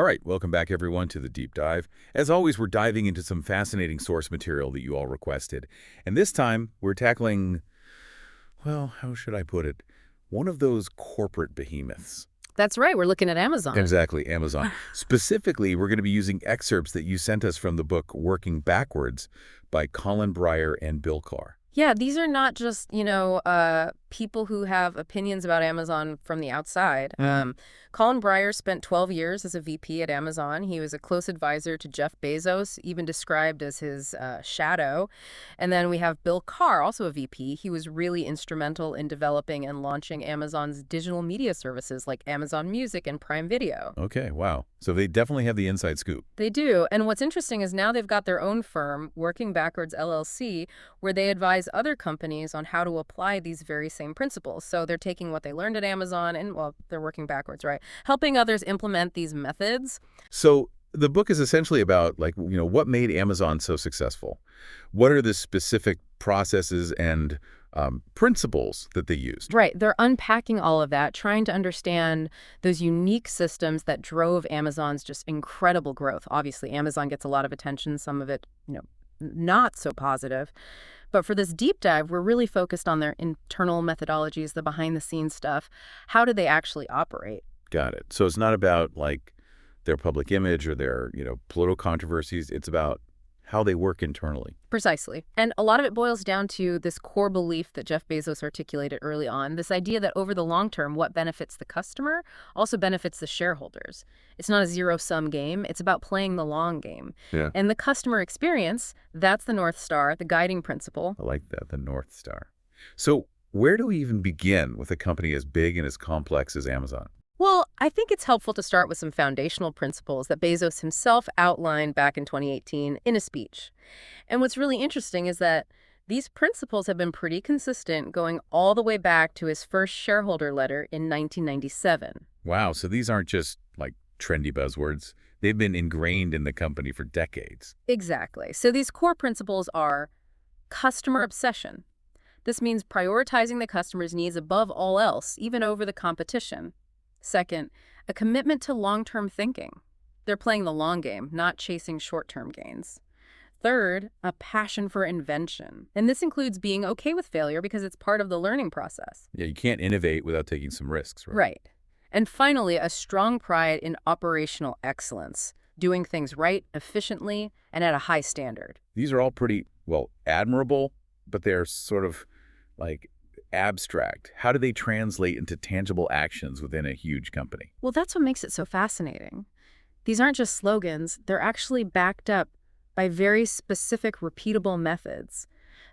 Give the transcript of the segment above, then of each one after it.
All right, welcome back everyone to the deep dive. As always, we're diving into some fascinating source material that you all requested. And this time, we're tackling, well, how should I put it? One of those corporate behemoths. That's right. We're looking at Amazon. Exactly, Amazon. Specifically, we're going to be using excerpts that you sent us from the book Working Backwards by Colin, Bryar, and Bill Carr. Yeah, these are not just, people who have opinions about Amazon from the outside. Colin Bryar spent 12 years as a VP at Amazon. He was a close advisor to Jeff Bezos, even described as his shadow. And then we have Bill Carr, also a VP. He was really instrumental in developing and launching Amazon's digital media services like Amazon Music and Prime Video. Okay, wow. So they definitely have the inside scoop. They do. And what's interesting is now they've got their own firm, Working Backwards LLC, where they advise other companies on how to apply these very same principles. So they're taking what they learned at Amazon and, well, they're working backwards, right? Helping others implement these methods. So the book is essentially about, what made Amazon so successful? What are the specific processes and principles that they used? Right. They're unpacking all of that, trying to understand those unique systems that drove Amazon's just incredible growth. Obviously, Amazon gets a lot of attention, some of it, not so positive. But for this deep dive, we're really focused on their internal methodologies, the behind-the-scenes stuff. How did they actually operate? Got it. So it's not about, their public image or their, political controversies. It's about how they work internally. Precisely. And a lot of it boils down to this core belief that Jeff Bezos articulated early on, this idea that over the long term, what benefits the customer also benefits the shareholders. It's not a zero-sum game. It's about playing the long game. Yeah. And the customer experience, that's the North Star, the guiding principle. I like that, the North Star. So where do we even begin with a company as big and as complex as Amazon? Well, I think it's helpful to start with some foundational principles that Bezos himself outlined back in 2018 in a speech. And what's really interesting is that these principles have been pretty consistent going all the way back to his first shareholder letter in 1997. Wow, so these aren't just, trendy buzzwords. They've been ingrained in the company for decades. Exactly. So these core principles are customer obsession. This means prioritizing the customer's needs above all else, even over the competition. Second, a commitment to long-term thinking. They're playing the long game, not chasing short-term gains. Third, a passion for invention. And this includes being okay with failure because it's part of the learning process. Yeah, you can't innovate without taking some risks, right? Right. And finally, a strong pride in operational excellence, doing things right, efficiently, and at a high standard. These are all pretty, admirable, but they're sort of abstract. How do they translate into tangible actions within a huge company? Well, that's what makes it so fascinating. These aren't just slogans. They're actually backed up by very specific, repeatable methods.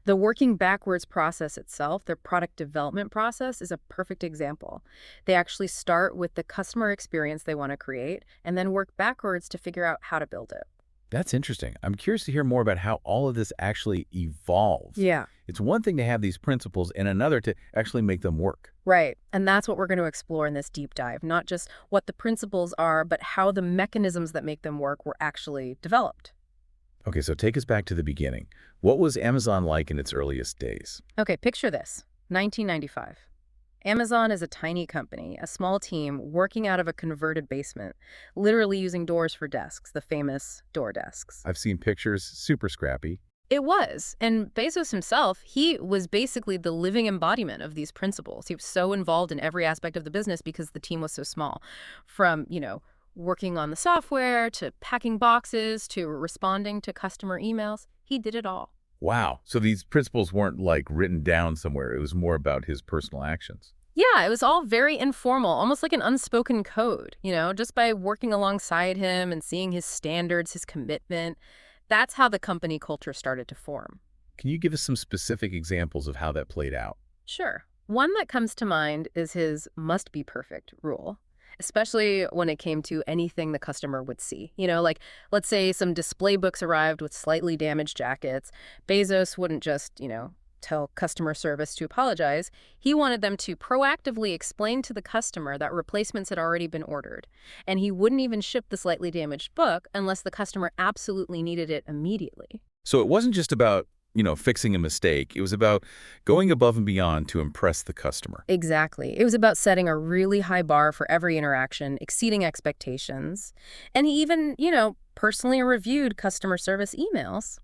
The working backwards process itself, their product development process, is a perfect example. They actually start with the customer experience they want to create and then work backwards to figure out how to build it. That's interesting. I'm curious to hear more about how all of this actually evolves. Yeah. It's one thing to have these principles and another to actually make them work. Right. And that's what we're going to explore in this deep dive, not just what the principles are, but how the mechanisms that make them work were actually developed. Okay, so take us back to the beginning. What was Amazon like in its earliest days? Okay, picture this. 1995. Amazon is a tiny company, a small team working out of a converted basement, literally using doors for desks, the famous door desks. I've seen pictures, super scrappy. It was. And Bezos himself, he was basically the living embodiment of these principles. He was so involved in every aspect of the business because the team was so small. From, working on the software to packing boxes to responding to customer emails, he did it all. Wow. So these principles weren't written down somewhere. It was more about his personal actions. Yeah, it was all very informal, almost like an unspoken code, just by working alongside him and seeing his standards, his commitment. That's how the company culture started to form. Can you give us some specific examples of how that played out? Sure. One that comes to mind is his must be perfect rule, especially when it came to anything the customer would see. Let's say some display books arrived with slightly damaged jackets. Bezos wouldn't just, tell customer service to apologize. He wanted them to proactively explain to the customer that replacements had already been ordered. And he wouldn't even ship the slightly damaged book unless the customer absolutely needed it immediately. So it wasn't just about fixing a mistake. It was about going above and beyond to impress the customer. Exactly. It was about setting a really high bar for every interaction, exceeding expectations. And he even, personally reviewed customer service emails.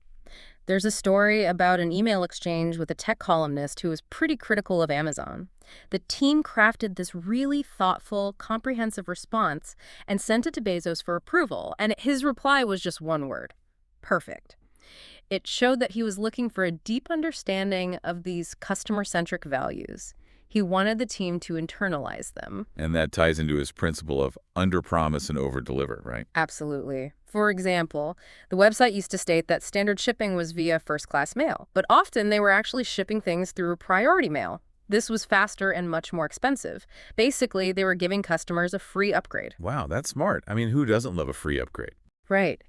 There's a story about an email exchange with a tech columnist who was pretty critical of Amazon. The team crafted this really thoughtful, comprehensive response and sent it to Bezos for approval, and his reply was just one word: perfect. It showed that he was looking for a deep understanding of these customer-centric values. He wanted the team to internalize them. And that ties into his principle of under-promise and over-deliver, right? Absolutely. For example, the website used to state that standard shipping was via first-class mail, but often they were actually shipping things through priority mail. This was faster and much more expensive. Basically, they were giving customers a free upgrade. Wow, that's smart. I mean, who doesn't love a free upgrade? Right.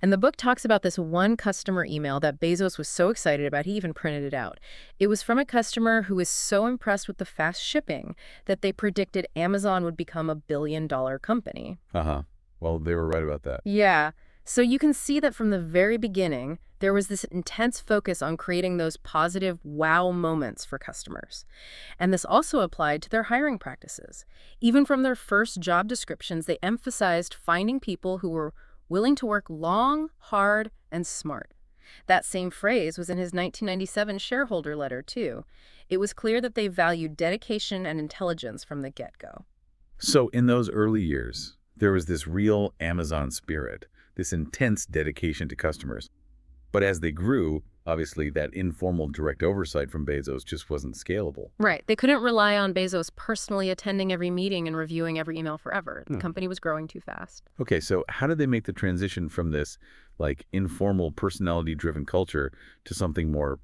And the book talks about this one customer email that Bezos was so excited about, he even printed it out. It was from a customer who was so impressed with the fast shipping that they predicted Amazon would become a billion-dollar company. Uh-huh. Well, they were right about that. Yeah. So you can see that from the very beginning, there was this intense focus on creating those positive wow moments for customers. And this also applied to their hiring practices. Even from their first job descriptions, they emphasized finding people who were willing to work long, hard, and smart. That same phrase was in his 1997 shareholder letter, too. It was clear that they valued dedication and intelligence from the get-go. So in those early years, there was this real Amazon spirit, this intense dedication to customers. But as they grew, obviously that informal direct oversight from Bezos just wasn't scalable. Right. They couldn't rely on Bezos personally attending every meeting and reviewing every email forever. The company was growing too fast. Okay, so how did they make the transition from this, informal, personality-driven culture to something more,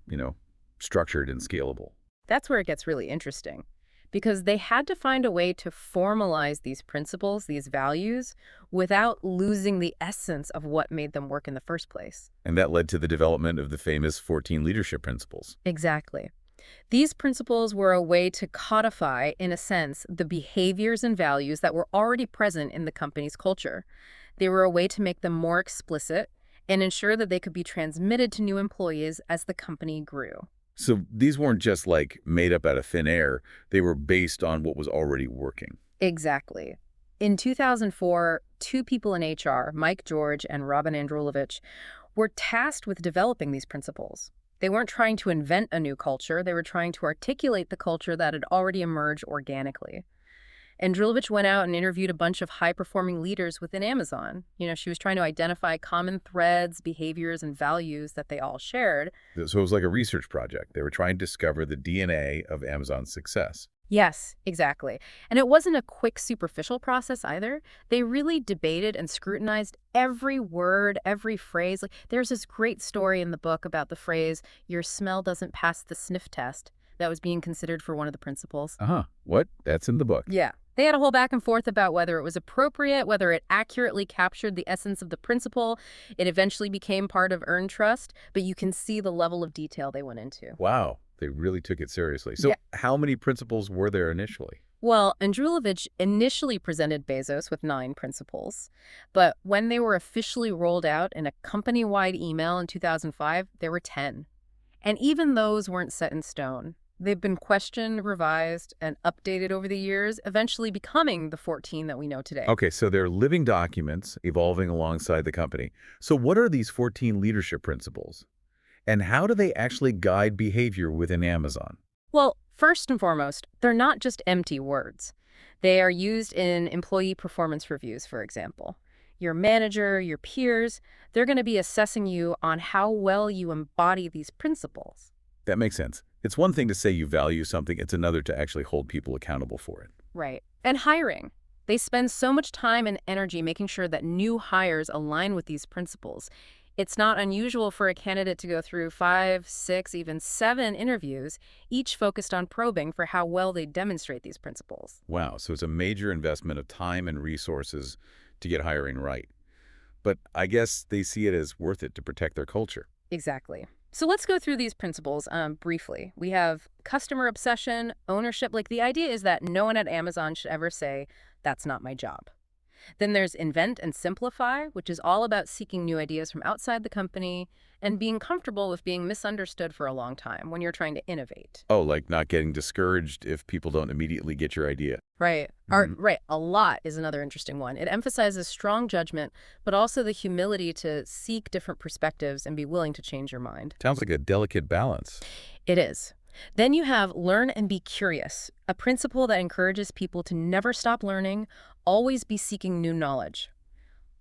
structured and scalable? That's where it gets really interesting. Because they had to find a way to formalize these principles, these values, without losing the essence of what made them work in the first place. And that led to the development of the famous 14 leadership principles. Exactly. These principles were a way to codify, in a sense, the behaviors and values that were already present in the company's culture. They were a way to make them more explicit and ensure that they could be transmitted to new employees as the company grew. So these weren't just made up out of thin air. They were based on what was already working. Exactly. In 2004, two people in HR, Mike George and Robin Andrulovich, were tasked with developing these principles. They weren't trying to invent a new culture. They were trying to articulate the culture that had already emerged organically. Andrulovich went out and interviewed a bunch of high-performing leaders within Amazon. She was trying to identify common threads, behaviors, and values that they all shared. So it was like a research project. They were trying to discover the DNA of Amazon's success. Yes, exactly. And it wasn't a quick, superficial process either. They really debated and scrutinized every word, every phrase. There's this great story in the book about the phrase, "Your smell doesn't pass the sniff test," that was being considered for one of the principles. Uh-huh. What? That's in the book. Yeah. They had a whole back and forth about whether it was appropriate, whether it accurately captured the essence of the principle. It eventually became part of earned trust, but you can see the level of detail they went into. Wow. They really took it seriously. So How many principles were there initially? Well, Andrulovich initially presented Bezos with 9 principles, but when they were officially rolled out in a company-wide email in 2005, there were 10. And even those weren't set in stone. They've been questioned, revised, and updated over the years, eventually becoming the 14 that we know today. Okay, so they're living documents evolving alongside the company. So what are these 14 leadership principles? And how do they actually guide behavior within Amazon? Well, first and foremost, they're not just empty words. They are used in employee performance reviews, for example. Your manager, your peers, they're going to be assessing you on how well you embody these principles. That makes sense. It's one thing to say you value something, it's another to actually hold people accountable for it. Right. And hiring. They spend so much time and energy making sure that new hires align with these principles. It's not unusual for a candidate to go through 5, 6, even 7 interviews, each focused on probing for how well they demonstrate these principles. Wow, so it's a major investment of time and resources to get hiring right. But I guess they see it as worth it to protect their culture. Exactly. So let's go through these principles briefly. We have customer obsession, ownership. The idea is that no one at Amazon should ever say, "That's not my job." Then there's invent and simplify, which is all about seeking new ideas from outside the company and being comfortable with being misunderstood for a long time when you're trying to innovate. Oh, like not getting discouraged if people don't immediately get your idea. Right. Right. A lot is another interesting one. It emphasizes strong judgment, but also the humility to seek different perspectives and be willing to change your mind. Sounds like a delicate balance. It is. Then you have learn and be curious, a principle that encourages people to never stop learning, always be seeking new knowledge.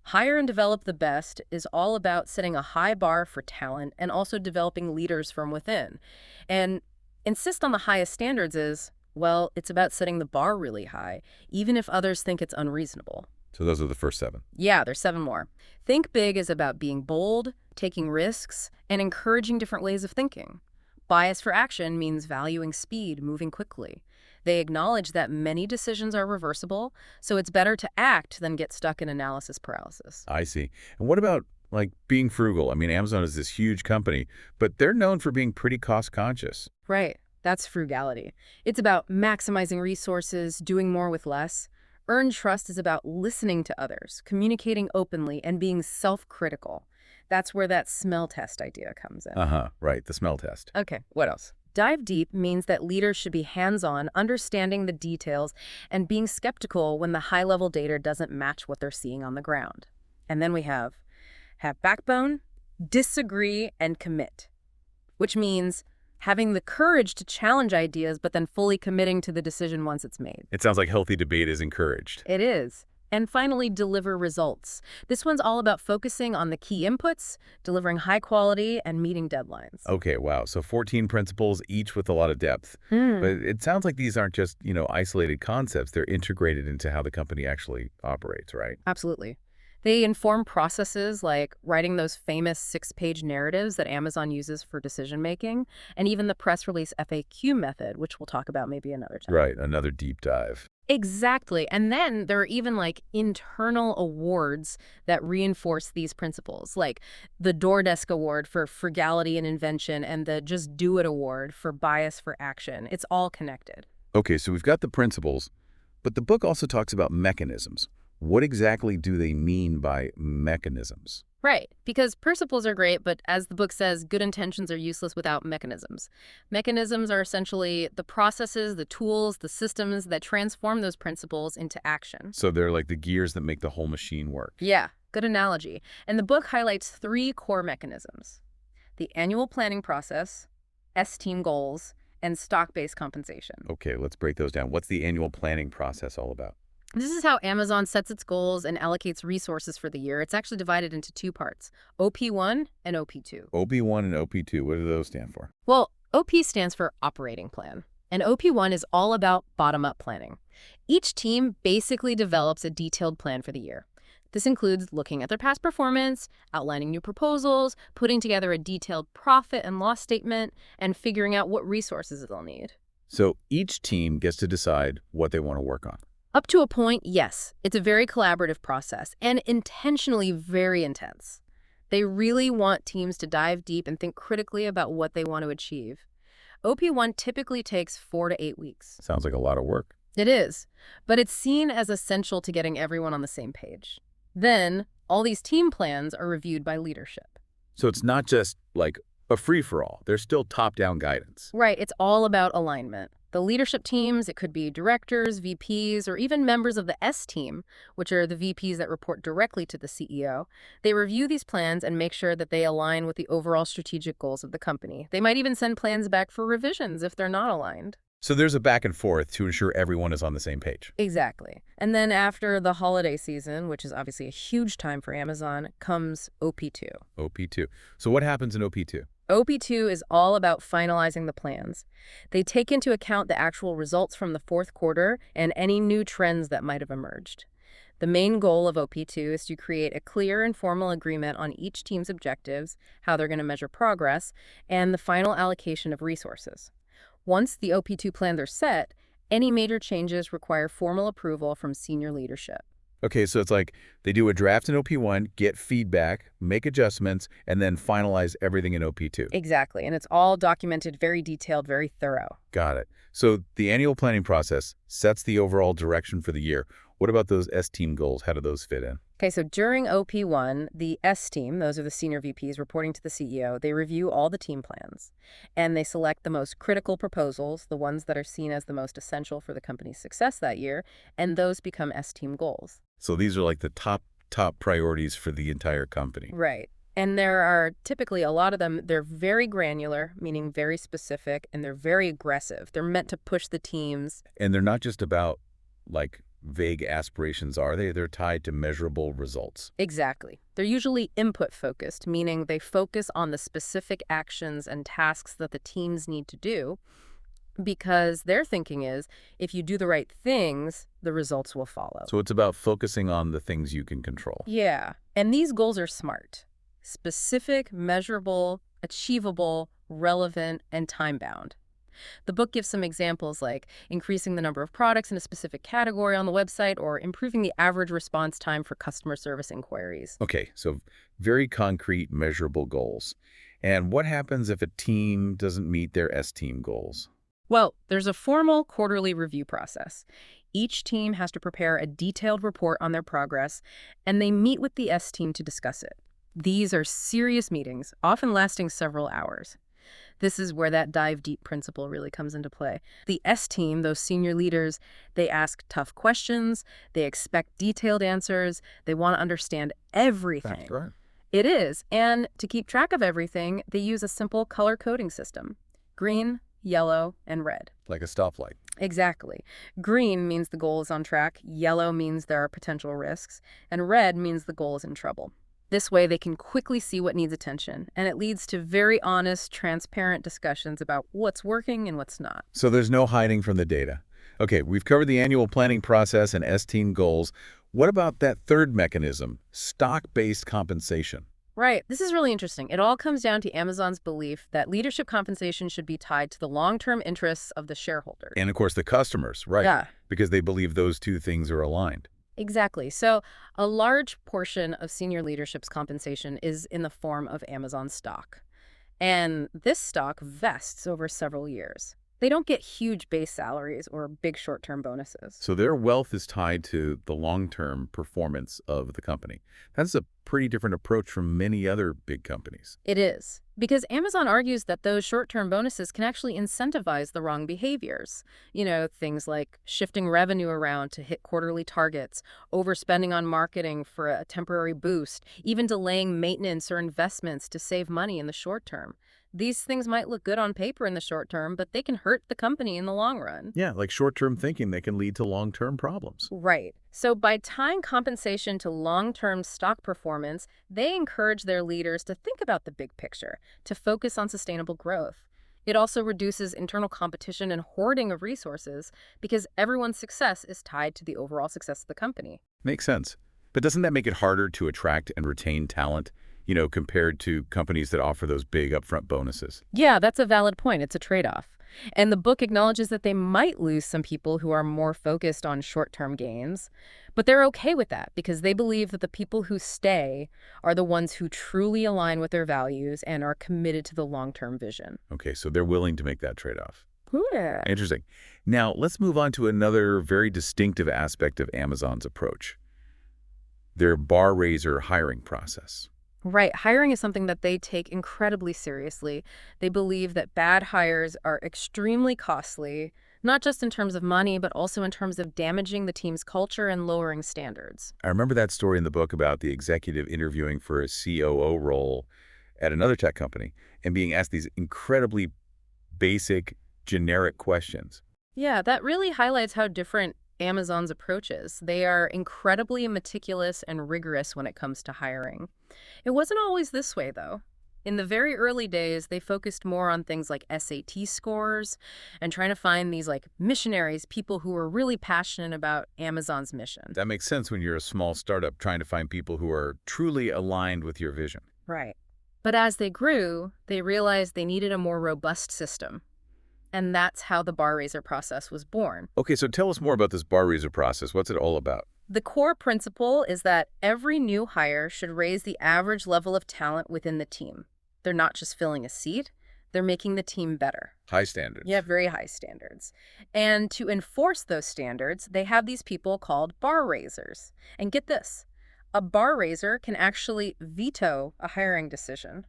Hire and develop the best is all about setting a high bar for talent and also developing leaders from within. And insist on the highest standards is, well, it's about setting the bar really high, even if others think it's unreasonable. So those are the first 7. Yeah, there's 7 more. Think big is about being bold, taking risks, and encouraging different ways of thinking. Bias for action means valuing speed, moving quickly. They acknowledge that many decisions are reversible, so it's better to act than get stuck in analysis paralysis. I see. And what about, like, being frugal? I mean, Amazon is this huge company, but they're known for being pretty cost-conscious. Right. That's frugality. It's about maximizing resources, doing more with less. Earned trust is about listening to others, communicating openly, and being self-critical. That's where that smell test idea comes in. Right, the smell test. Okay, what else? Dive deep means that leaders should be hands-on, understanding the details, and being skeptical when the high-level data doesn't match what they're seeing on the ground. And then we have backbone, disagree, and commit, which means having the courage to challenge ideas but then fully committing to the decision once it's made. It sounds like healthy debate is encouraged. It is. And finally, deliver results. This one's all about focusing on the key inputs, delivering high quality, and meeting deadlines. Okay, wow. So 14 principles, each with a lot of depth. But it sounds like these aren't just, isolated concepts. They're integrated into how the company actually operates, right? Absolutely. They inform processes like writing those famous 6-page narratives that Amazon uses for decision-making, and even the press release FAQ method, which we'll talk about maybe another time. Right, another deep dive. Exactly. And then there are even internal awards that reinforce these principles, like the DoorDesk Award for frugality and invention and the Just Do It Award for bias for action. It's all connected. Okay, so we've got the principles, but the book also talks about mechanisms. What exactly do they mean by mechanisms? Right, because principles are great, but as the book says, good intentions are useless without mechanisms. Mechanisms are essentially the processes, the tools, the systems that transform those principles into action. So they're like the gears that make the whole machine work. Yeah, good analogy. And the book highlights 3 core mechanisms: the annual planning process, S-team goals, and stock-based compensation. Okay, let's break those down. What's the annual planning process all about? This is how Amazon sets its goals and allocates resources for the year. It's actually divided into 2 parts, OP1 and OP2. OP1 and OP2, what do those stand for? Well, OP stands for operating plan, and OP1 is all about bottom-up planning. Each team basically develops a detailed plan for the year. This includes looking at their past performance, outlining new proposals, putting together a detailed profit and loss statement, and figuring out what resources they'll need. So each team gets to decide what they want to work on. Up to a point, yes. It's a very collaborative process and intentionally very intense. They really want teams to dive deep and think critically about what they want to achieve. OP1 typically takes 4 to 8 weeks. Sounds like a lot of work. It is, but it's seen as essential to getting everyone on the same page. Then, all these team plans are reviewed by leadership. So it's not just like a free-for-all. There's still top-down guidance. Right, it's all about alignment. The leadership teams, it could be directors, VPs, or even members of the S team, which are the VPs that report directly to the CEO. They review these plans and make sure that they align with the overall strategic goals of the company. They might even send plans back for revisions if they're not aligned. So there's a back and forth to ensure everyone is on the same page. Exactly. And then after the holiday season, which is obviously a huge time for Amazon, comes OP2. OP2. So what happens in OP2? OP2 is all about finalizing the plans. They take into account the actual results from the 4th quarter and any new trends that might have emerged. The main goal of OP2 is to create a clear and formal agreement on each team's objectives, how they're going to measure progress, and the final allocation of resources. Once the OP2 plans are set, any major changes require formal approval from senior leadership. Okay, so it's like they do a draft in OP1, get feedback, make adjustments, and then finalize everything in OP2. Exactly, and it's all documented, very detailed, very thorough. Got it. So the annual planning process sets the overall direction for the year. What about those S-team goals? How do those fit in? Okay, so during OP1, the S team, those are the senior VPs reporting to the CEO, they review all the team plans, and they select the most critical proposals, the ones that are seen as the most essential for the company's success that year, and those become S-team goals. So these are like the top priorities for the entire company. Right. And there are typically a lot of them, they're very granular, meaning very specific, and they're very aggressive. They're meant to push the teams. And they're not just about, like, vague aspirations, are they? They're tied to measurable results. Exactly. They're usually input-focused, meaning they focus on the specific actions and tasks that the teams need to do, because their thinking is, if you do the right things, the results will follow. So it's about focusing on the things you can control. Yeah. And these goals are smart. Specific, measurable, achievable, relevant, and time-bound. The book gives some examples like increasing the number of products in a specific category on the website or improving the average response time for customer service inquiries. Okay, so very concrete, measurable goals. And what happens if a team doesn't meet their S-team goals? Well, there's a formal quarterly review process. Each team has to prepare a detailed report on their progress, and they meet with the S team to discuss it. These are serious meetings, often lasting several hours. This is where that dive deep principle really comes into play. The S team, those senior leaders, they ask tough questions, they expect detailed answers, they want to understand everything. That's right. It is, and to keep track of everything, they use a simple color coding system. Green, yellow, and red. Like a stoplight. Exactly. Green means the goal is on track, yellow means there are potential risks, and red means the goal is in trouble. This way, they can quickly see what needs attention, and it leads to very honest, transparent discussions about what's working and what's not. So there's no hiding from the data. Okay, we've covered the annual planning process and S-team goals. What about that third mechanism, stock-based compensation? Right. This is really interesting. It all comes down to Amazon's belief that leadership compensation should be tied to the long-term interests of the shareholders. And, of course, the customers, right? Yeah. Because they believe those two things are aligned. Exactly. So a large portion of senior leadership's compensation is in the form of Amazon stock. And this stock vests over several years. They don't get huge base salaries or big short-term bonuses. So their wealth is tied to the long-term performance of the company. That's a pretty different approach from many other big companies. It is. Because Amazon argues that those short-term bonuses can actually incentivize the wrong behaviors. You know, things like shifting revenue around to hit quarterly targets, overspending on marketing for a temporary boost, even delaying maintenance or investments to save money in the short term. These things might look good on paper in the short term, but they can hurt the company in the long run. Yeah, like short-term thinking, they can lead to long-term problems. Right. So by tying compensation to long-term stock performance, they encourage their leaders to think about the big picture, to focus on sustainable growth. It also reduces internal competition and hoarding of resources because everyone's success is tied to the overall success of the company. Makes sense. But doesn't that make it harder to attract and retain talent? You know, compared to companies that offer those big upfront bonuses? Yeah, that's a valid point. It's a trade-off. And the book acknowledges that they might lose some people who are more focused on short-term gains, but they're okay with that because they believe that the people who stay are the ones who truly align with their values and are committed to the long-term vision. Okay, so they're willing to make that trade-off. Yeah. Interesting. Now, let's move on to another very distinctive aspect of Amazon's approach. Their bar raiser hiring process. Right. Hiring is something that they take incredibly seriously. They believe that bad hires are extremely costly, not just in terms of money, but also in terms of damaging the team's culture and lowering standards. I remember that story in the book about the executive interviewing for a COO role at another tech company and being asked these incredibly basic, generic questions. Yeah, that really highlights how different Amazon's approaches. They are incredibly meticulous and rigorous when it comes to hiring. It wasn't always this way, though. In the very early days, they focused more on things like SAT scores and trying to find these missionaries, people who were really passionate about Amazon's mission. That makes sense when you're a small startup trying to find people who are truly aligned with your vision. Right. But as they grew, they realized they needed a more robust system. And that's how the bar raiser process was born. Okay, so tell us more about this bar raiser process. What's it all about? The core principle is that every new hire should raise the average level of talent within the team. They're not just filling a seat, They're making the team better. High standards. Yeah, very high standards. And to enforce those standards, they have these people called bar raisers. And get this, a bar raiser can actually veto a hiring decision.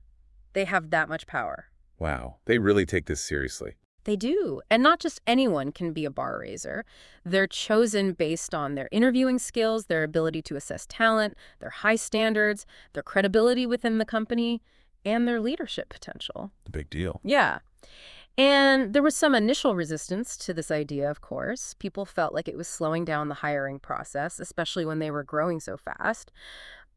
They have that much power. Wow, they really take this seriously. They do. And not just anyone can be a bar raiser. They're chosen based on their interviewing skills, their ability to assess talent, their high standards, their credibility within the company, and their leadership potential. A big deal. Yeah. And there was some initial resistance to this idea, of course. People felt like it was slowing down the hiring process, especially when they were growing so fast.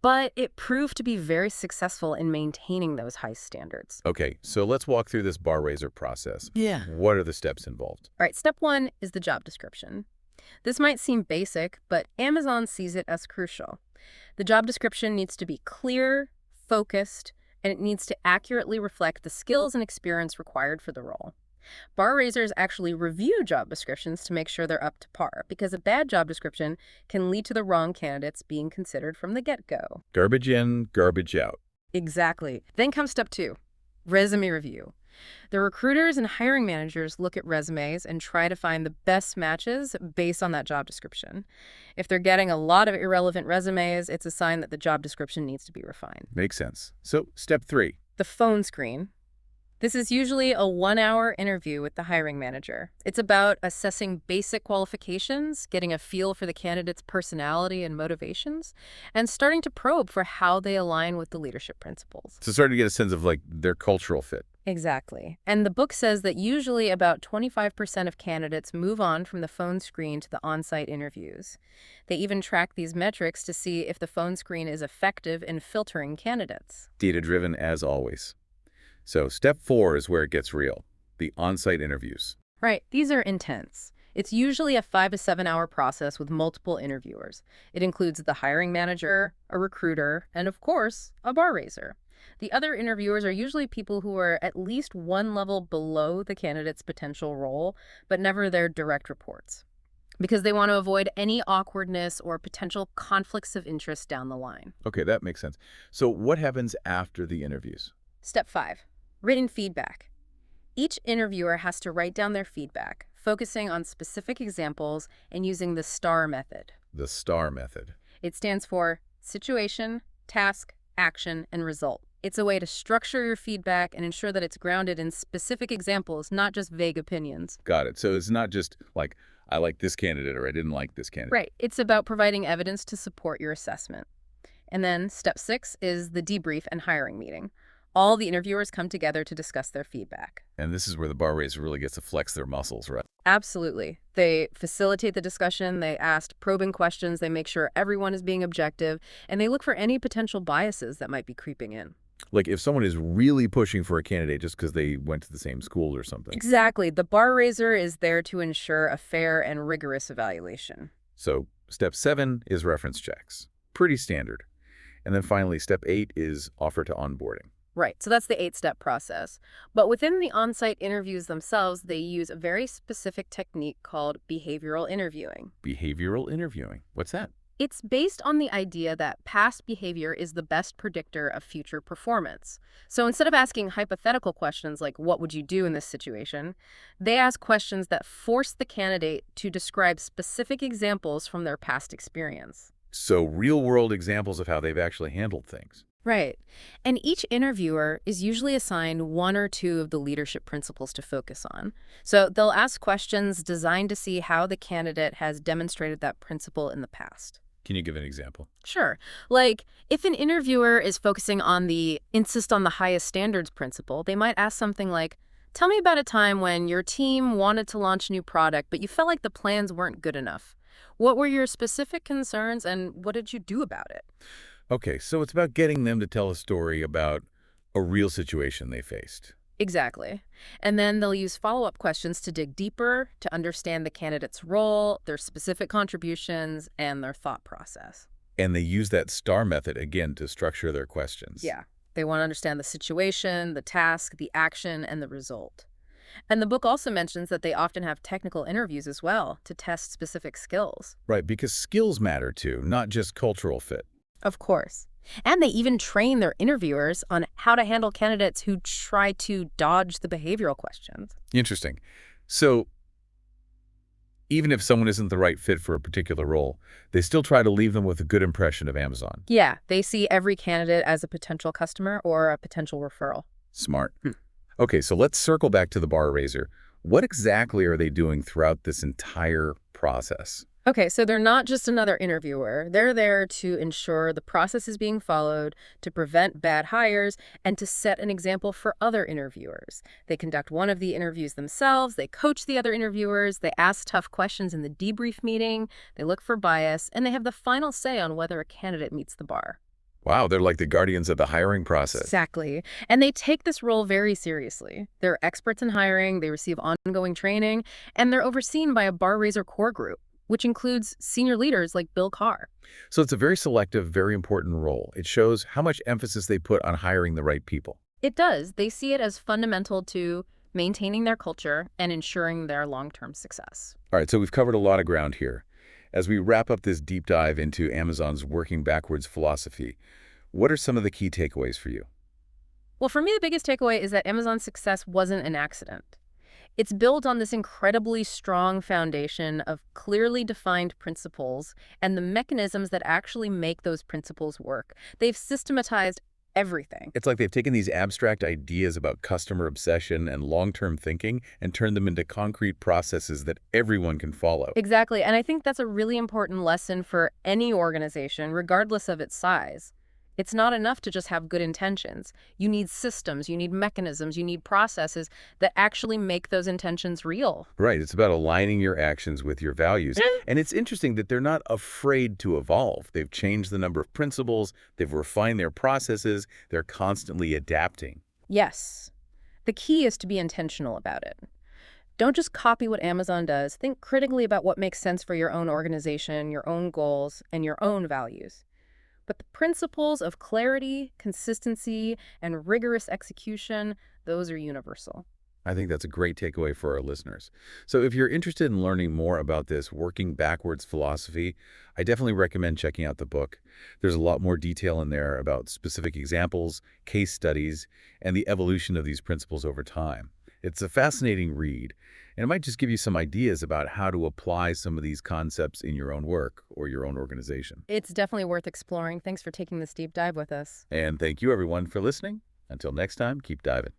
But it proved to be very successful in maintaining those high standards. Okay, so let's walk through this bar raiser process. Yeah. What are the steps involved? All right, step 1 is the job description. This might seem basic, but Amazon sees it as crucial. The job description needs to be clear, focused, and it needs to accurately reflect the skills and experience required for the role. Bar raisers actually review job descriptions to make sure they're up to par, because a bad job description can lead to the wrong candidates being considered from the get-go. Garbage in, garbage out. Exactly. Then comes step 2, resume review. The recruiters and hiring managers look at resumes and try to find the best matches based on that job description. If they're getting a lot of irrelevant resumes, it's a sign that the job description needs to be refined. Makes sense. So, step 3. The phone screen. This is usually a 1-hour interview with the hiring manager. It's about assessing basic qualifications, getting a feel for the candidate's personality and motivations, and starting to probe for how they align with the leadership principles. So starting to get a sense of, their cultural fit. Exactly. And the book says that usually about 25% of candidates move on from the phone screen to the on-site interviews. They even track these metrics to see if the phone screen is effective in filtering candidates. Data-driven as always. So step 4 is where it gets real, the on-site interviews. Right. These are intense. It's usually a 5 to 7 hour process with multiple interviewers. It includes the hiring manager, a recruiter, and of course, a bar raiser. The other interviewers are usually people who are at least one level below the candidate's potential role, but never their direct reports, because they want to avoid any awkwardness or potential conflicts of interest down the line. Okay, that makes sense. So what happens after the interviews? Step 5. Written feedback. Each interviewer has to write down their feedback, focusing on specific examples and using the STAR method. The STAR method. It stands for situation, task, action, and result. It's a way to structure your feedback and ensure that it's grounded in specific examples, not just vague opinions. Got it. So it's not just like, I like this candidate or I didn't like this candidate. Right. It's about providing evidence to support your assessment. And then step 6 is the debrief and hiring meeting. All the interviewers come together to discuss their feedback. And this is where the bar raiser really gets to flex their muscles, right? Absolutely. They facilitate the discussion, they ask probing questions, they make sure everyone is being objective, and they look for any potential biases that might be creeping in. Like if someone is really pushing for a candidate just because they went to the same school or something. Exactly. The bar raiser is there to ensure a fair and rigorous evaluation. So step 7 is reference checks. Pretty standard. And then finally, step 8 is offer to onboarding. Right, so that's the 8-step process. But within the on-site interviews themselves, they use a very specific technique called behavioral interviewing. Behavioral interviewing. What's that? It's based on the idea that past behavior is the best predictor of future performance. So instead of asking hypothetical questions like, what would you do in this situation, they ask questions that force the candidate to describe specific examples from their past experience. So real-world examples of how they've actually handled things. Right. And each interviewer is usually assigned 1 or 2 of the leadership principles to focus on. So they'll ask questions designed to see how the candidate has demonstrated that principle in the past. Can you give an example? Sure. Like, if an interviewer is focusing on the insist on the highest standards principle, they might ask something like, tell me about a time when your team wanted to launch a new product, but you felt like the plans weren't good enough. What were your specific concerns and what did you do about it? Okay, so it's about getting them to tell a story about a real situation they faced. Exactly. And then they'll use follow-up questions to dig deeper, to understand the candidate's role, their specific contributions, and their thought process. And they use that STAR method, again, to structure their questions. Yeah. They want to understand the situation, the task, the action, and the result. And the book also mentions that they often have technical interviews as well to test specific skills. Right, because skills matter too, not just cultural fit. Of course. And they even train their interviewers on how to handle candidates who try to dodge the behavioral questions. Interesting. So even if someone isn't the right fit for a particular role, they still try to leave them with a good impression of Amazon. Yeah, they see every candidate as a potential customer or a potential referral. Smart. Okay, so let's circle back to the bar raiser. What exactly are they doing throughout this entire process? Okay, so they're not just another interviewer. They're there to ensure the process is being followed, to prevent bad hires, and to set an example for other interviewers. They conduct one of the interviews themselves, they coach the other interviewers, they ask tough questions in the debrief meeting, they look for bias, and they have the final say on whether a candidate meets the bar. Wow, they're like the guardians of the hiring process. Exactly. And they take this role very seriously. They're experts in hiring, they receive ongoing training, and they're overseen by a bar raiser core group, which includes senior leaders like Bill Carr. So it's a very selective, very important role. It shows how much emphasis they put on hiring the right people. It does. They see it as fundamental to maintaining their culture and ensuring their long-term success. All right, so we've covered a lot of ground here. As we wrap up this deep dive into Amazon's working backwards philosophy, what are some of the key takeaways for you? Well, for me, the biggest takeaway is that Amazon's success wasn't an accident. It's built on this incredibly strong foundation of clearly defined principles and the mechanisms that actually make those principles work. They've systematized everything. It's like they've taken these abstract ideas about customer obsession and long-term thinking and turned them into concrete processes that everyone can follow. Exactly, and I think that's a really important lesson for any organization, regardless of its size. It's not enough to just have good intentions. You need systems, you need mechanisms, you need processes that actually make those intentions real. Right. It's about aligning your actions with your values. And it's interesting that they're not afraid to evolve. They've changed the number of principles, they've refined their processes, they're constantly adapting. Yes. The key is to be intentional about it. Don't just copy what Amazon does. Think critically about what makes sense for your own organization, your own goals, and your own values. But the principles of clarity, consistency, and rigorous execution, those are universal. I think that's a great takeaway for our listeners. So if you're interested in learning more about this working backwards philosophy, I definitely recommend checking out the book. There's a lot more detail in there about specific examples, case studies, and the evolution of these principles over time. It's a fascinating read, and it might just give you some ideas about how to apply some of these concepts in your own work or your own organization. It's definitely worth exploring. Thanks for taking this deep dive with us. And thank you, everyone, for listening. Until next time, keep diving.